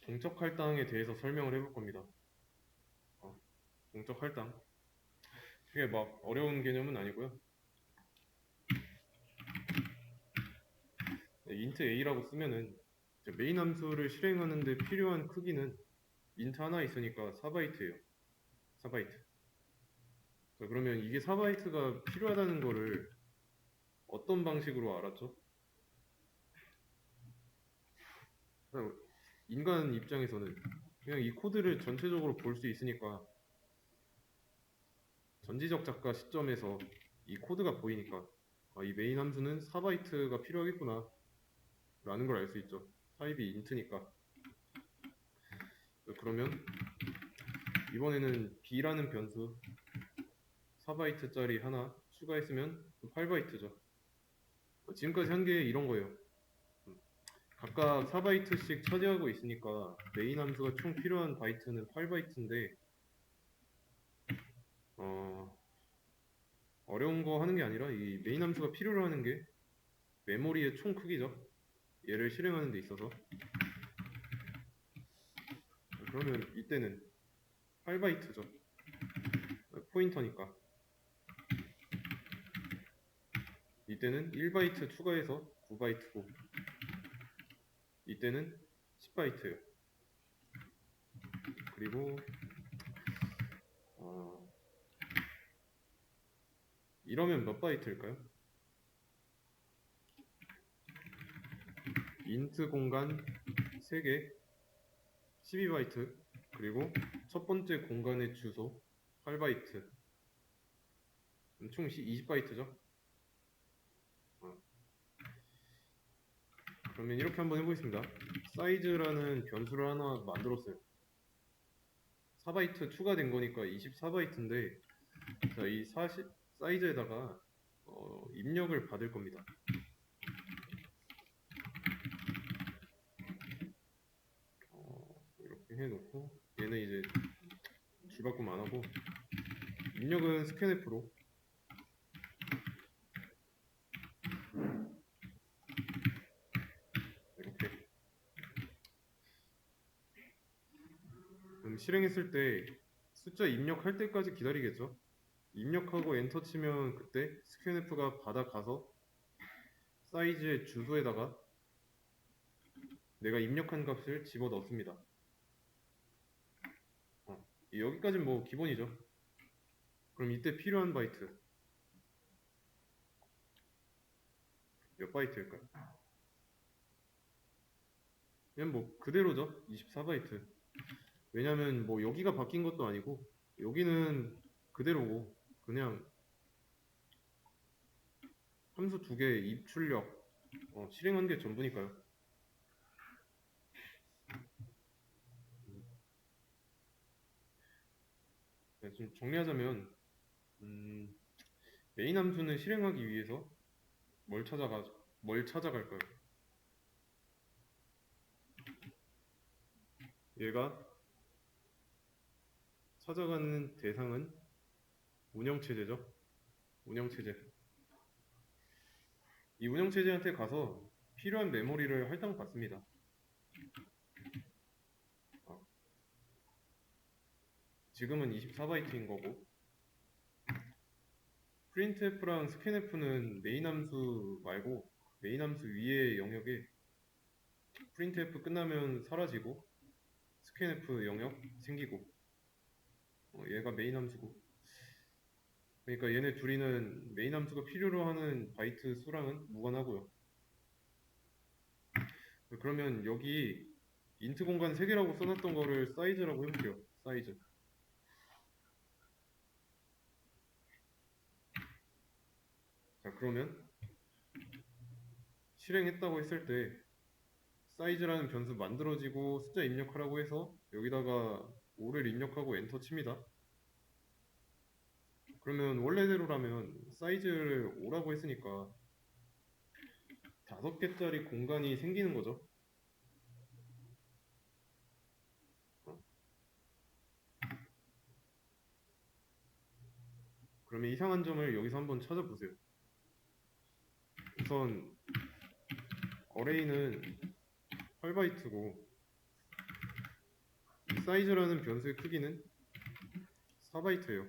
동적 할당에 대해서 설명을 해볼 겁니다. 동적 할당. 그게 막 어려운 개념은 아니고요. 네, int a라고 쓰면은 이제 메인 함수를 실행하는데 필요한 크기는 int 하나 있으니까 4바이트예요. 4바이트. 자, 그러면 이게 4바이트가 필요하다는 거를 어떤 방식으로 알았죠? 인간 입장에서는 그냥 이 코드를 전체적으로 볼 수 있으니까 전지적 작가 시점에서 이 코드가 보이니까 이 메인 함수는 4바이트가 필요하겠구나 라는 걸 알 수 있죠. 타입이 int니까. 그러면 이번에는 b라는 변수 4바이트짜리 하나 추가했으면 8바이트죠. 지금까지 한 게 이런 거예요. 각각 4바이트씩 차지하고 있으니까 메인 함수가 총 필요한 바이트는 8바이트인데 어려운 거 하는 게 아니라 이 메인 함수가 필요로 하는 게 메모리의 총 크기죠. 얘를 실행하는 데 있어서. 그러면 이때는 8바이트죠. 포인터니까. 이때는 1바이트 추가해서 9바이트고 이때는 10바이트예요. 그리고 이러면 몇 바이트일까요? 인트 공간 3개 12바이트 그리고 첫 번째 공간의 주소 8바이트 총 20바이트죠? 그러면 이렇게 한번 해보겠습니다. 사이즈라는 변수를 하나 만들었어요. 4바이트 추가된 거니까 24바이트인데 자, 이 사이즈에다가 입력을 받을 겁니다. 이렇게 해놓고 얘는 이제 줄바꿈 안 하고 입력은 스캔F로 이렇게. 그럼 실행했을 때 숫자 입력할 때까지 기다리겠죠? 입력하고 엔터 치면 그때 스캔F가 받아가서 사이즈의 주소에다가 내가 입력한 값을 집어 넣습니다. 여기까지는 뭐 기본이죠. 그럼 이때 필요한 바이트 몇 바이트일까요? 그냥 뭐 그대로죠. 24바이트. 왜냐면 뭐 여기가 바뀐 것도 아니고 여기는 그대로고 그냥 함수 두 개 입출력 실행한 게 전부니까요. 네, 좀 정리하자면 메인 함수는 실행하기 위해서 뭘 찾아갈까요? 얘가 찾아가는 대상은 운영체제죠. 운영체제. 이 운영체제한테 가서 필요한 메모리를 할당받습니다. 지금은 24바이트인 거고 printf랑 scanf는 메인 함수 말고 메인 함수 위의 영역에 printf 끝나면 사라지고 scanf 영역 생기고 얘가 메인 함수고 그러니까 얘네 둘이는 메인 함수가 필요로 하는 바이트 수랑은 무관하고요. 그러면 여기 int 공간 3개라고 써놨던 거를 사이즈라고 해볼게요. 사이즈. 자 그러면 실행했다고 했을 때 사이즈라는 변수 만들어지고 숫자 입력하라고 해서 여기다가 5를 입력하고 엔터 칩니다. 그러면 원래대로라면 사이즈를 5라고 했으니까 5개짜리 공간이 생기는 거죠. 그러면 이상한 점을 여기서 한번 찾아보세요. 우선 어레이는 8바이트고 사이즈라는 변수의 크기는 4바이트예요.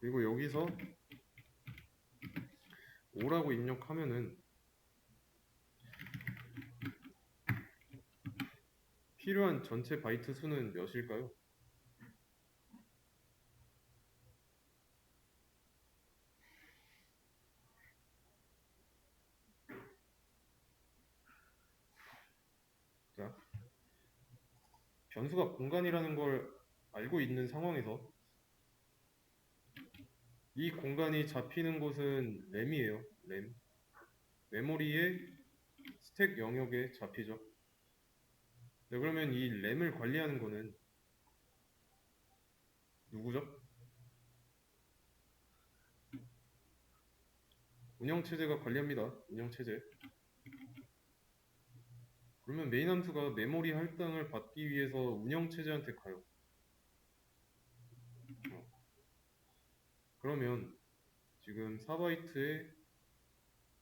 그리고 여기서 5라고 입력하면은 필요한 전체 바이트 수는 몇일까요? 자, 변수가 공간이라는 걸 알고 있는 상황에서 이 공간이 잡히는 곳은 램이에요. 램. 메모리의 스택 영역에 잡히죠. 네, 그러면 이 램을 관리하는 거는 누구죠? 운영체제가 관리합니다. 운영체제. 그러면 메인 함수가 메모리 할당을 받기 위해서 운영체제한테 가요. 그러면 지금 4바이트에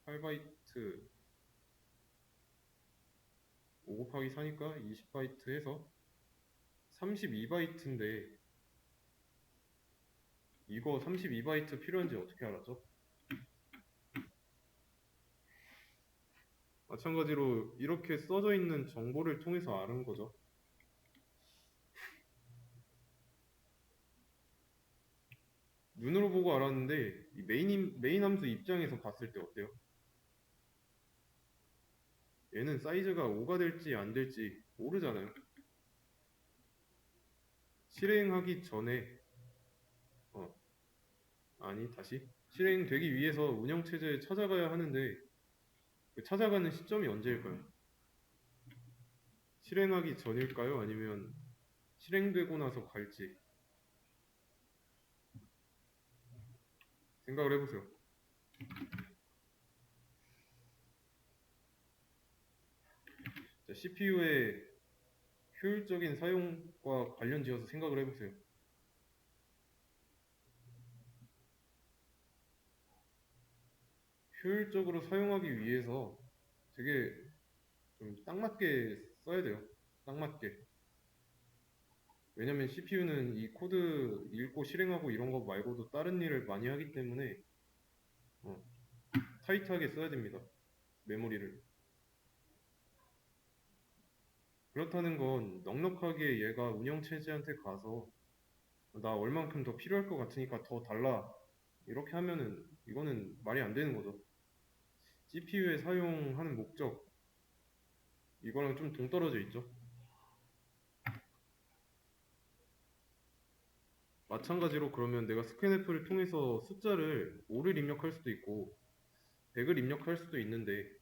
8바이트 5 곱하기 4니까 20바이트 해서 32바이트인데 이거 32바이트 필요한지 어떻게 알았죠? 마찬가지로 이렇게 써져 있는 정보를 통해서 아는 거죠. 눈으로 보고 알았는데 이 메인 함수 입장에서 봤을 때 어때요? 얘는 사이즈가 5가 될지 안 될지 모르잖아요. 실행하기 전에 아니 다시 실행되기 위해서 운영체제에 찾아가야 하는데 그 찾아가는 시점이 언제일까요? 실행하기 전일까요? 아니면 실행되고 나서 갈지 생각을 해보세요. CPU의 효율적인 사용과 관련 지어서 생각을 해보세요. 효율적으로 사용하기 위해서 되게 좀 딱 맞게 써야 돼요. 딱 맞게. 왜냐면 CPU는 이 코드 읽고 실행하고 이런 거 말고도 다른 일을 많이 하기 때문에 어, 타이트하게 써야 됩니다. 메모리를. 그렇다는 건 넉넉하게 얘가 운영체제한테 가서 나 얼만큼 더 필요할 것 같으니까 더 달라 이렇게 하면은 이거는 말이 안 되는 거죠. CPU에 사용하는 목적 이거랑 좀 동떨어져 있죠. 마찬가지로 그러면 내가 스캔F를 통해서 숫자를 5를 입력할 수도 있고 100을 입력할 수도 있는데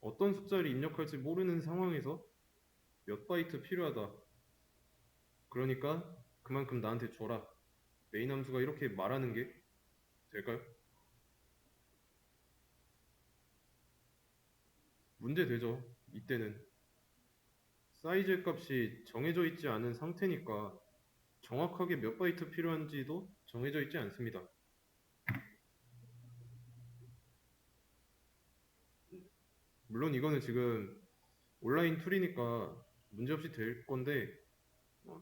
어떤 숫자를 입력할지 모르는 상황에서 몇 바이트 필요하다. 그러니까 그만큼 나한테 줘라. 메인 함수가 이렇게 말하는 게 될까요? 문제 되죠. 이때는 사이즈 값이 정해져 있지 않은 상태니까 정확하게 몇 바이트 필요한지도 정해져 있지 않습니다. 물론 이거는 지금 온라인 툴이니까 문제없이 될 건데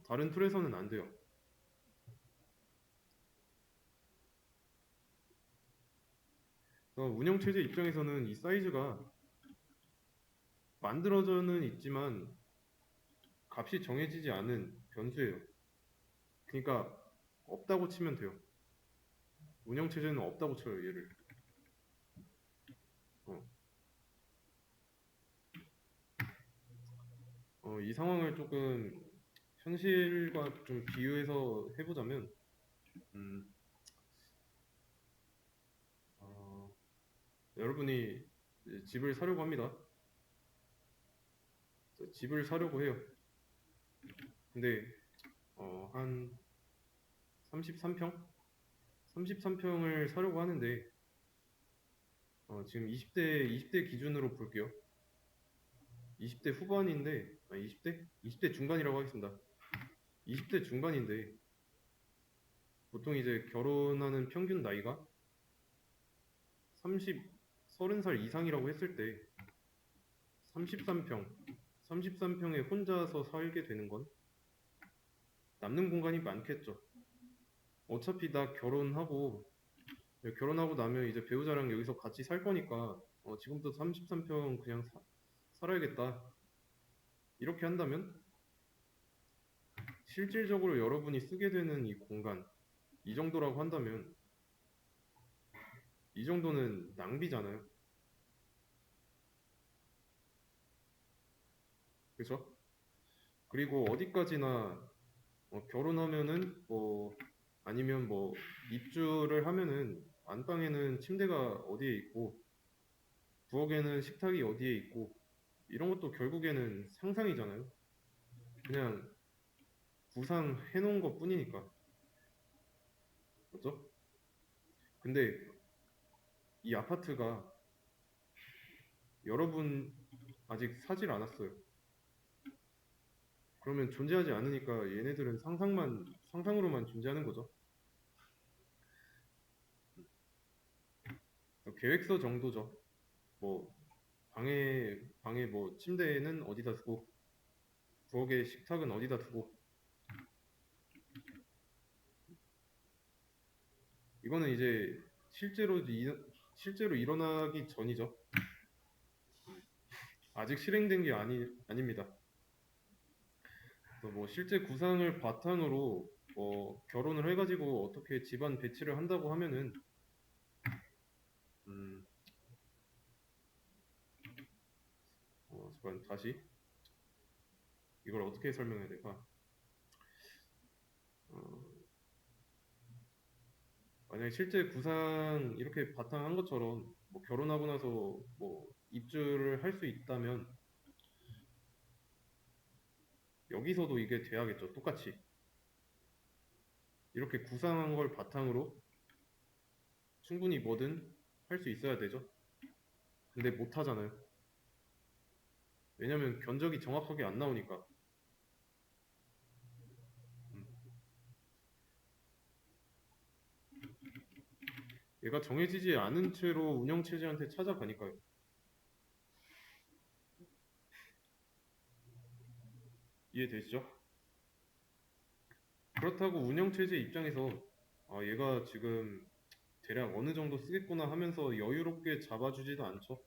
다른 툴에서는 안 돼요. 운영체제 입장에서는 이 사이즈가 만들어져는 있지만 값이 정해지지 않은 변수예요. 그러니까 없다고 치면 돼요. 운영체제는 없다고 쳐요, 얘를. 어, 이 상황을 조금 현실과 좀 비유해서 해보자면 음, 어, 여러분이 이제 집을 사려고 합니다. 집을 사려고 해요. 근데 한 33평? 33평을 사려고 하는데 지금 20대 기준으로 볼게요. 20대 후반인데 20대? 20대 중반이라고 하겠습니다. 20대 중반인데 보통 이제 결혼하는 평균 나이가 30, 30살 이상이라고 했을 때 33평. 33평에 혼자서 살게 되는 건 남는 공간이 많겠죠. 어차피 나 결혼하고 나면 이제 배우자랑 여기서 같이 살 거니까 지금부터 33평 그냥 살아야겠다. 이렇게 한다면 실질적으로 여러분이 쓰게 되는 이 공간, 이 정도라고 한다면 이 정도는 낭비잖아요. 그죠? 그리고 어디까지나 결혼하면은 아니면 입주를 하면은 안방에는 침대가 어디에 있고 부엌에는 식탁이 어디에 있고 이런 것도 결국에는 상상이잖아요. 그냥 구상해 놓은 것 뿐이니까. 그죠? 근데 이 아파트가 여러분 아직 사질 않았어요. 그러면 존재하지 않으니까 얘네들은 상상으로만 존재하는 거죠. 계획서 정도죠. 뭐 방에 침대는 어디다 두고 부엌에 식탁은 어디다 두고 이거는 이제 실제로 일어나기 전이죠. 아직 실행된 게 아닙니다. 실제 구상을 바탕으로 결혼을 해가지고 어떻게 집안 배치를 한다고 하면은 음, 잠깐 다시 이걸 어떻게 설명해야 될까? 어, 만약에 실제 구상 이렇게 바탕한 것처럼 결혼하고 나서 입주를 할 수 있다면 여기서도 이게 돼야겠죠. 똑같이 이렇게 구상한 걸 바탕으로 충분히 뭐든 할 수 있어야 되죠. 근데 못 하잖아요. 왜냐면 견적이 정확하게 안 나오니까. 음, 얘가 정해지지 않은 채로 운영체제한테 찾아가니까요. 이해되시죠? 그렇다고 운영체제 입장에서 얘가 지금 대략 어느 정도 쓰겠구나 하면서 여유롭게 잡아주지도 않죠.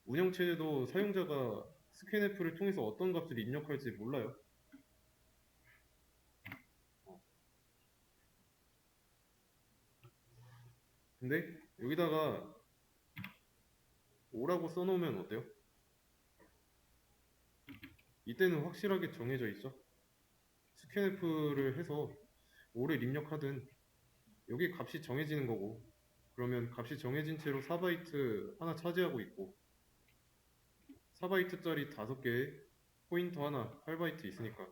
운영체제도 사용자가 스캔F를 통해서 어떤 값을 입력할지 몰라요. 근데 여기다가 5라고 써놓으면 어때요? 이때는 확실하게 정해져 있죠. 스캔F를 해서 5를 입력하든 여기 값이 정해지는 거고 그러면 값이 정해진 채로 4바이트 하나 차지하고 있고 4바이트짜리 5개에 포인터 하나 8바이트 있으니까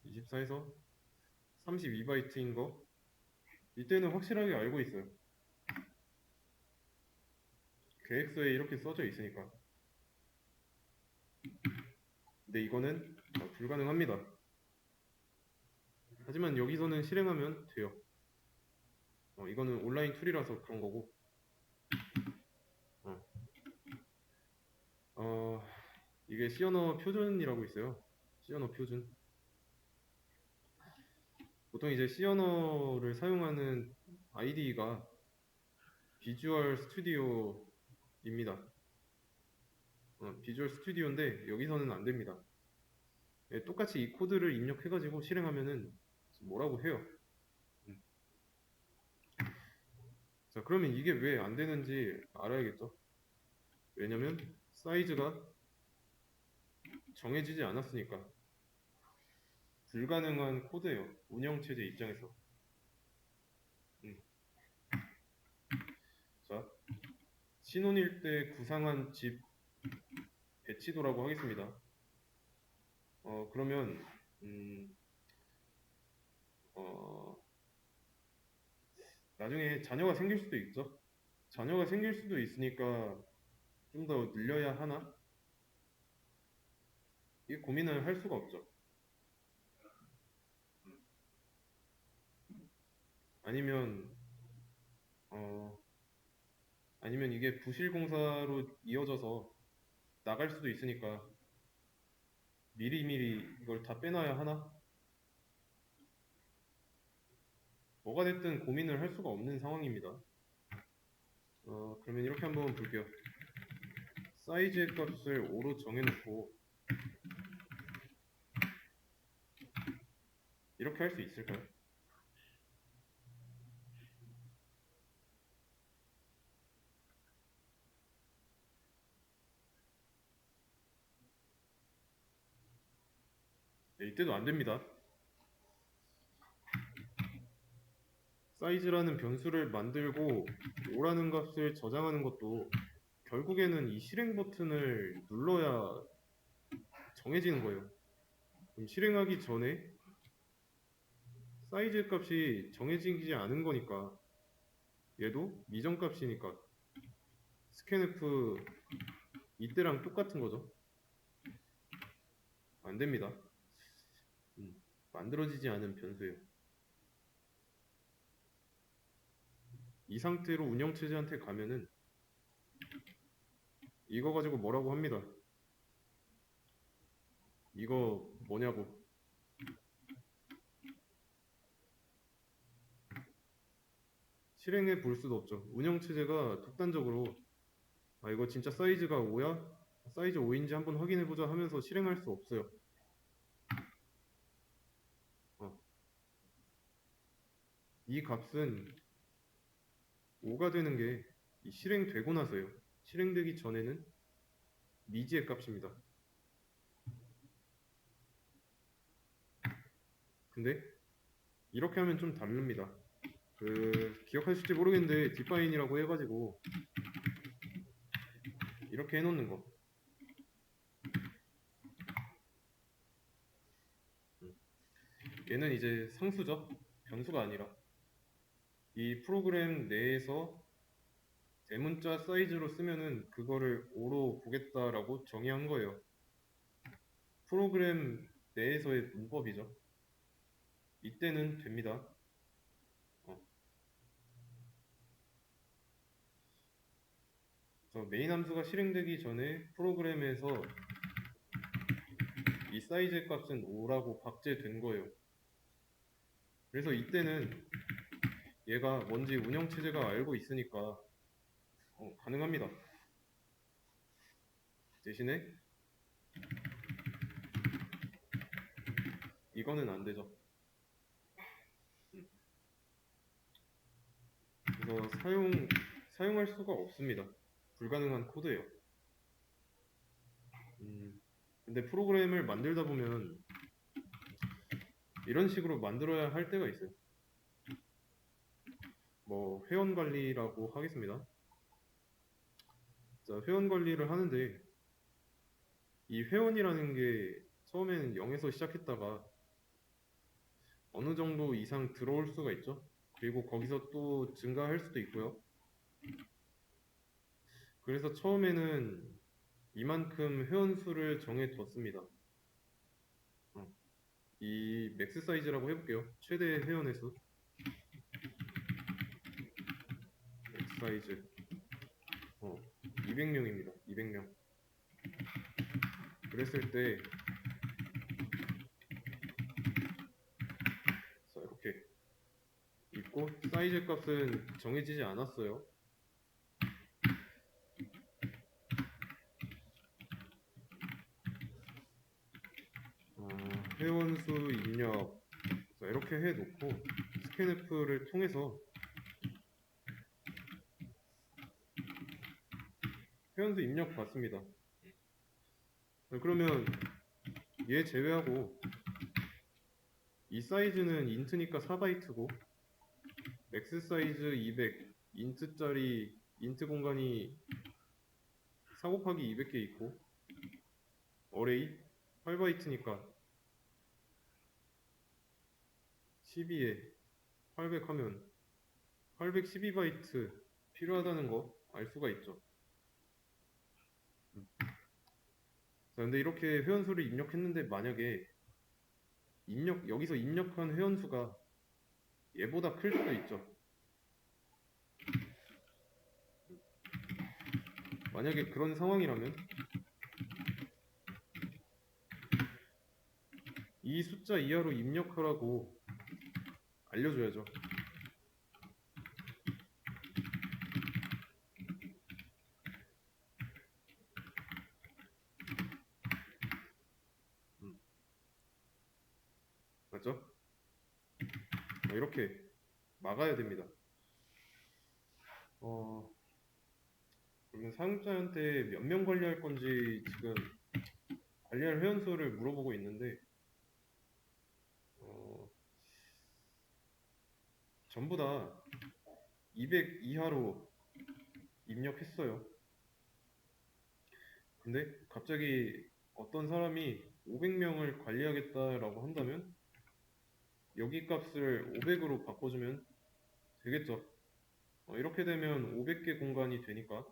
24에서 32바이트인 거 이때는 확실하게 알고 있어요. 계획서에 이렇게 써져 있으니까. 근데 이거는 불가능합니다. 하지만 여기서는 실행하면 돼요. 이거는 온라인 툴이라서 그런 거고. 어, 어, 이게 C 언어 표준이라고 있어요. C 언어 표준. 보통 이제 C 언어를 사용하는 IDE가 비주얼 스튜디오입니다. 비주얼 스튜디오인데 여기서는 안 됩니다. 예, 똑같이 이 코드를 입력해가지고 실행하면은 뭐라고 해요. 음. 자, 그러면 이게 왜 안 되는지 알아야겠죠. 왜냐면 사이즈가 정해지지 않았으니까 불가능한 코드예요. 운영체제 입장에서. 음. 자, 신혼일 때 구상한 집 배치도라고 하겠습니다. 그러면 음, 어, 나중에 자녀가 생길 수도 있죠. 자녀가 생길 수도 있으니까 좀 더 늘려야 하나? 이 고민을 할 수가 없죠. 아니면 어, 아니면 이게 부실 공사로 이어져서 나갈 수도 있으니까 미리미리 이걸 다 빼놔야 하나? 뭐가 됐든 고민을 할 수가 없는 상황입니다. 그러면 이렇게 한번 볼게요. 사이즈의 값을 5로 정해놓고 이렇게 할 수 있을까요? 네, 이때도 안 됩니다. 사이즈라는 변수를 만들고 5라는 값을 저장하는 것도 결국에는 이 실행 버튼을 눌러야 정해지는 거예요. 그럼 실행하기 전에 사이즈 값이 정해지지 않은 거니까 얘도 미정값이니까 scanf 이때랑 똑같은 거죠. 안 됩니다. 만들어지지 않은 변수예요. 이 상태로 운영체제한테 가면은 이거 가지고 뭐라고 합니다. 이거 뭐냐고. 실행해 볼 수도 없죠. 운영체제가 독단적으로 이거 진짜 사이즈가 5야? 사이즈 5인지 한번 확인해보자 하면서 실행할 수 없어요. 이 값은 5가 되는 게 실행되고 나서요. 실행되기 전에는 미지의 값입니다. 근데 이렇게 하면 좀 다릅니다. 기억하실지 모르겠는데 디파인이라고 해가지고 이렇게 해놓는 거. 얘는 이제 상수죠. 변수가 아니라 이 프로그램 내에서 대문자 사이즈로 쓰면은 그거를 5로 보겠다라고 정의한 거예요. 프로그램 내에서의 문법이죠. 이때는 됩니다. 그래서 메인 함수가 실행되기 전에 프로그램에서 이 사이즈 값은 5라고 박제된 거예요. 그래서 이때는 얘가 뭔지 운영체제가 알고 있으니까 가능합니다. 대신에 이거는 안 되죠. 그래서 사용할 수가 없습니다. 불가능한 코드예요. 근데 프로그램을 만들다 보면 이런 식으로 만들어야 할 때가 있어요. 뭐 회원 관리라고 하겠습니다. 자, 회원 관리를 하는데 이 회원이라는 게 처음에는 0에서 시작했다가 어느 정도 이상 들어올 수가 있죠. 그리고 거기서 또 증가할 수도 있고요. 그래서 처음에는 이만큼 회원 수를 정해 뒀습니다. 이 맥스 사이즈라고 해볼게요. 최대 회원의 수. 맥스 사이즈 200명입니다. 200명. 그랬을 때 자, 이렇게 있고 사이즈 값은 정해지지 않았어요. 회원수 입력 자, 이렇게 해놓고 스캔f를 통해서 회원수 입력 받습니다. 그러면 얘 제외하고 이 사이즈는 인트니까 4바이트고 맥스 사이즈 200 인트짜리 인트 공간이 4 곱하기 200개 있고 어레이 8바이트니까 12에 800 하면 812바이트 필요하다는 거 알 수가 있죠. 자, 근데 이렇게 회원수를 입력했는데 만약에 여기서 입력한 회원수가 얘보다 클 수도 있죠. 만약에 그런 상황이라면 이 숫자 이하로 입력하라고 알려줘야죠. 맞죠? 이렇게 막아야 됩니다. 그러면 사용자한테 몇 명 관리할 건지 지금 관리할 회원 수를 물어보고 있는데 어, 전부 다 200 이하로 입력했어요. 근데 갑자기 어떤 사람이 500명을 관리하겠다라고 한다면 여기 값을 500으로 바꿔주면 되겠죠. 이렇게 되면 500개 공간이 되니까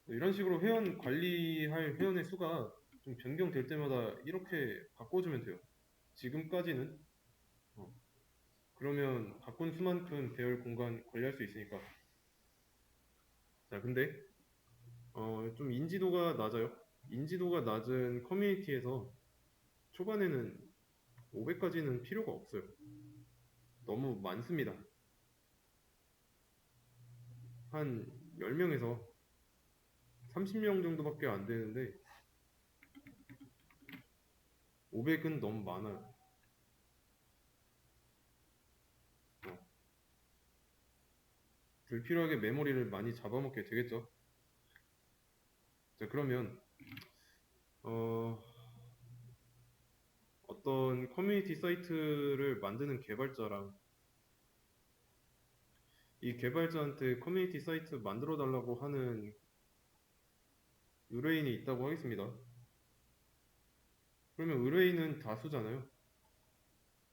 이런 식으로 회원 관리할 회원의 수가 좀 변경될 때마다 이렇게 바꿔주면 돼요. 지금까지는 그러면 바꾼 수만큼 배열 공간 관리할 수 있으니까. 자, 근데 좀 인지도가 낮아요. 인지도가 낮은 커뮤니티에서 초반에는 500까지는 필요가 없어요. 너무 많습니다. 한 10명에서 30명 정도밖에 안 되는데 500은 너무 많아요. 불필요하게 메모리를 많이 잡아먹게 되겠죠. 자, 그러면 어떤 커뮤니티 사이트를 만드는 개발자랑 이 개발자한테 커뮤니티 사이트 만들어 달라고 하는 의뢰인이 있다고 하겠습니다. 그러면 의뢰인은 다수잖아요.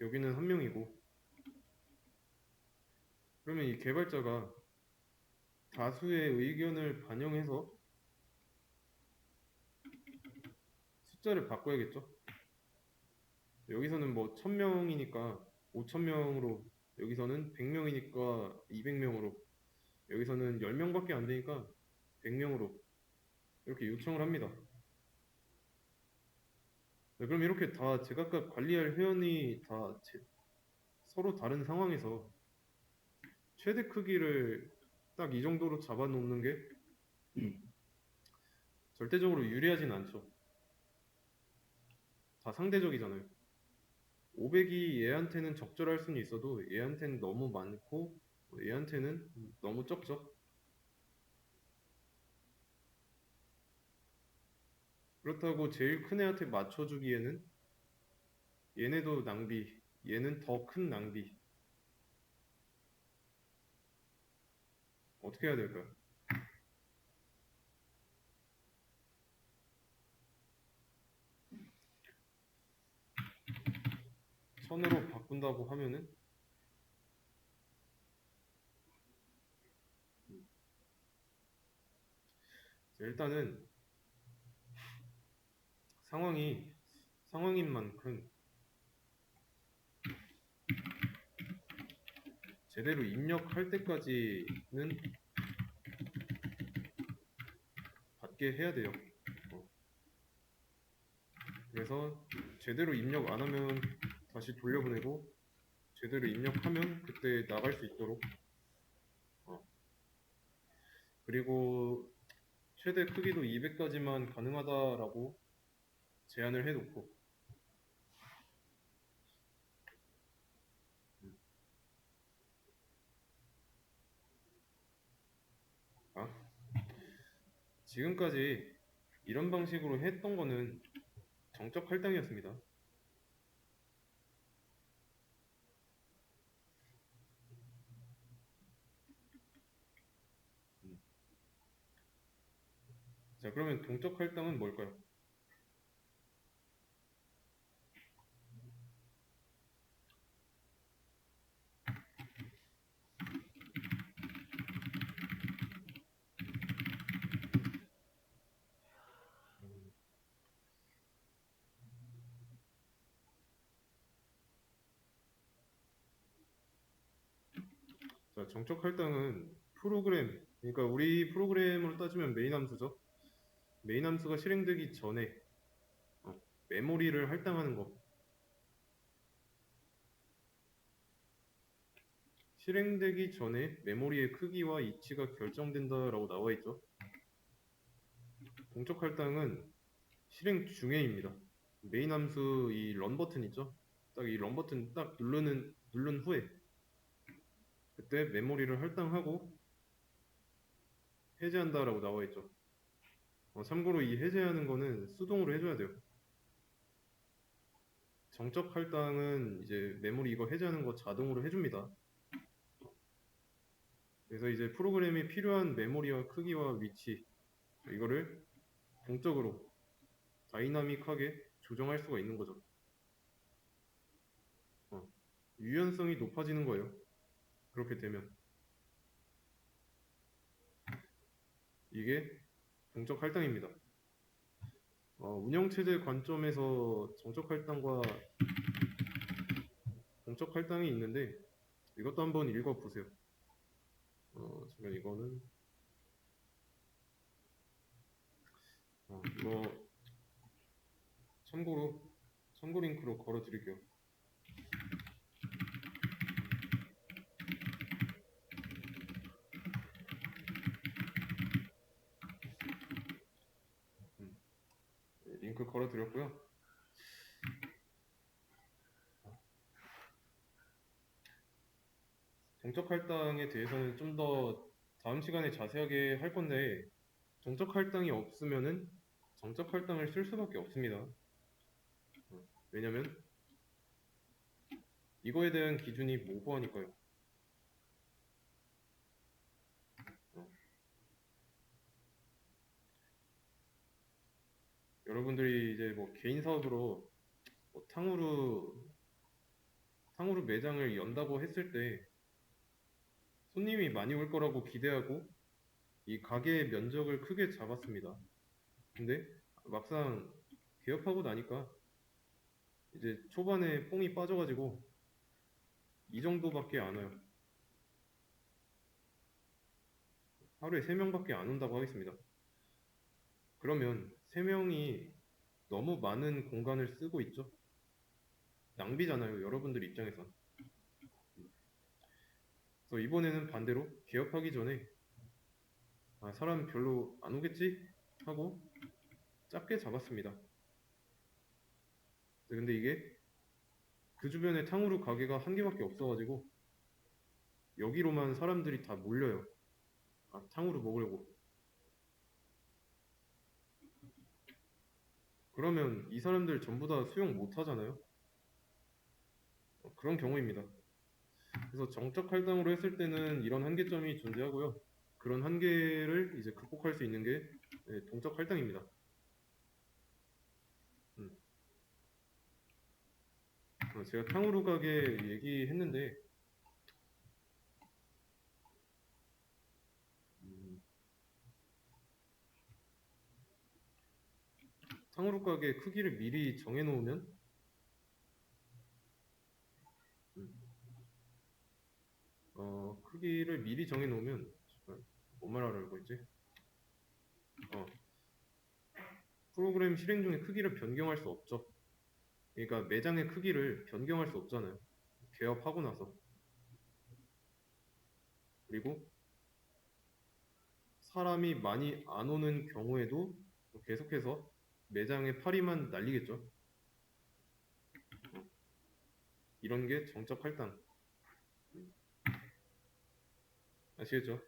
여기는 한 명이고. 그러면 이 개발자가 다수의 의견을 반영해서 숫자를 바꿔야겠죠. 여기서는 뭐 1000명이니까 5000명으로, 여기서는 100명이니까 200명으로, 여기서는 10명밖에 안 되니까 100명으로 이렇게 요청을 합니다. 네, 그럼 이렇게 다 제각각 관리할 회원이 다 서로 다른 상황에서 최대 크기를 딱 이 정도로 잡아놓는 게 절대적으로 유리하진 않죠. 다 상대적이잖아요. 500이 얘한테는 적절할 수는 있어도 얘한테는 너무 많고 얘한테는 너무 적죠. 그렇다고 제일 큰 애한테 맞춰주기에는 얘네도 낭비, 얘는 더 큰 낭비. 어떻게 해야 될까요? 선으로 바꾼다고 하면은 일단은 상황인 만큼 제대로 입력할 때까지는 받게 해야 돼요. 그래서 제대로 입력 안 하면 다시 돌려보내고 제대로 입력하면 그때 나갈 수 있도록 그리고 최대 크기도 200까지만 가능하다라고 제한을 해놓고 아, 지금까지 이런 방식으로 했던 거는 정적 할당이었습니다. 자, 그러면 동적 할당은 뭘까요? 자, 정적 할당은 프로그램에 그러니까 우리 프로그램으로 따지면 메인 함수죠. 메인 함수가 실행되기 전에 메모리를 할당하는 거. 실행되기 전에 메모리의 크기와 이치가 결정된다라고 나와 있죠. 동적 할당은 실행 중에입니다. 메인 함수 이 런 버튼 있죠? 딱 이 런 버튼 딱 누른 후에 그때 메모리를 할당하고 해제한다라고 나와 있죠. 참고로 이 해제하는 거는 수동으로 해줘야 돼요. 정적 할당은 이제 메모리 이거 해제하는 거 자동으로 해줍니다. 그래서 이제 프로그램이 필요한 메모리와 크기와 위치 이거를 동적으로 다이나믹하게 조정할 수가 있는 거죠. 유연성이 높아지는 거예요. 그렇게 되면 이게 동적 할당입니다. 운영체제 관점에서 정적 할당과 동적 할당이 있는데 이것도 한번 읽어보세요. 잠깐 이거는 이거 참고 링크로 걸어 드릴게요. 링크 걸어 드렸고요. 정적 할당에 대해서는 좀 더 다음 시간에 자세하게 할 건데 정적 할당이 없으면은 정적 할당을 쓸 수밖에 없습니다. 왜냐면 이거에 대한 기준이 모호하니까요. 여러분들이 이제 뭐 개인 사업으로 뭐 탕후루 매장을 연다고 했을 때 손님이 많이 올 거라고 기대하고 이 가게의 면적을 크게 잡았습니다. 근데 막상 개업하고 나니까 이제 초반에 뽕이 빠져가지고 이 정도밖에 안 와요. 하루에 3명밖에 안 온다고 하겠습니다. 그러면 3명이 너무 많은 공간을 쓰고 있죠? 낭비잖아요, 여러분들 입장에선. 그래서 이번에는 반대로 개업하기 전에 사람 별로 안 오겠지? 하고 작게 잡았습니다. 근데 이게 그 주변에 탕후루 가게가 한 개밖에 없어가지고 여기로만 사람들이 다 몰려요. 탕후루 먹으려고. 그러면 이 사람들 전부 다 수용 못 하잖아요. 그런 경우입니다. 그래서 정적 할당으로 했을 때는 이런 한계점이 존재하고요. 그런 한계를 이제 극복할 수 있는 게 동적 할당입니다. 음. 제가 탕후루 가게 얘기했는데 탕후루 가게 크기를 미리 정해놓으면 크기를 미리 정해놓으면 잠깐, 뭐 말하려고 했지? 프로그램 실행 중에 크기를 변경할 수 없죠. 그러니까 매장의 크기를 변경할 수 없잖아요. 개업하고 나서. 그리고 사람이 많이 안 오는 경우에도 계속해서 매장의 파리만 날리겠죠. 이런 게 정적 할당. 아시겠죠?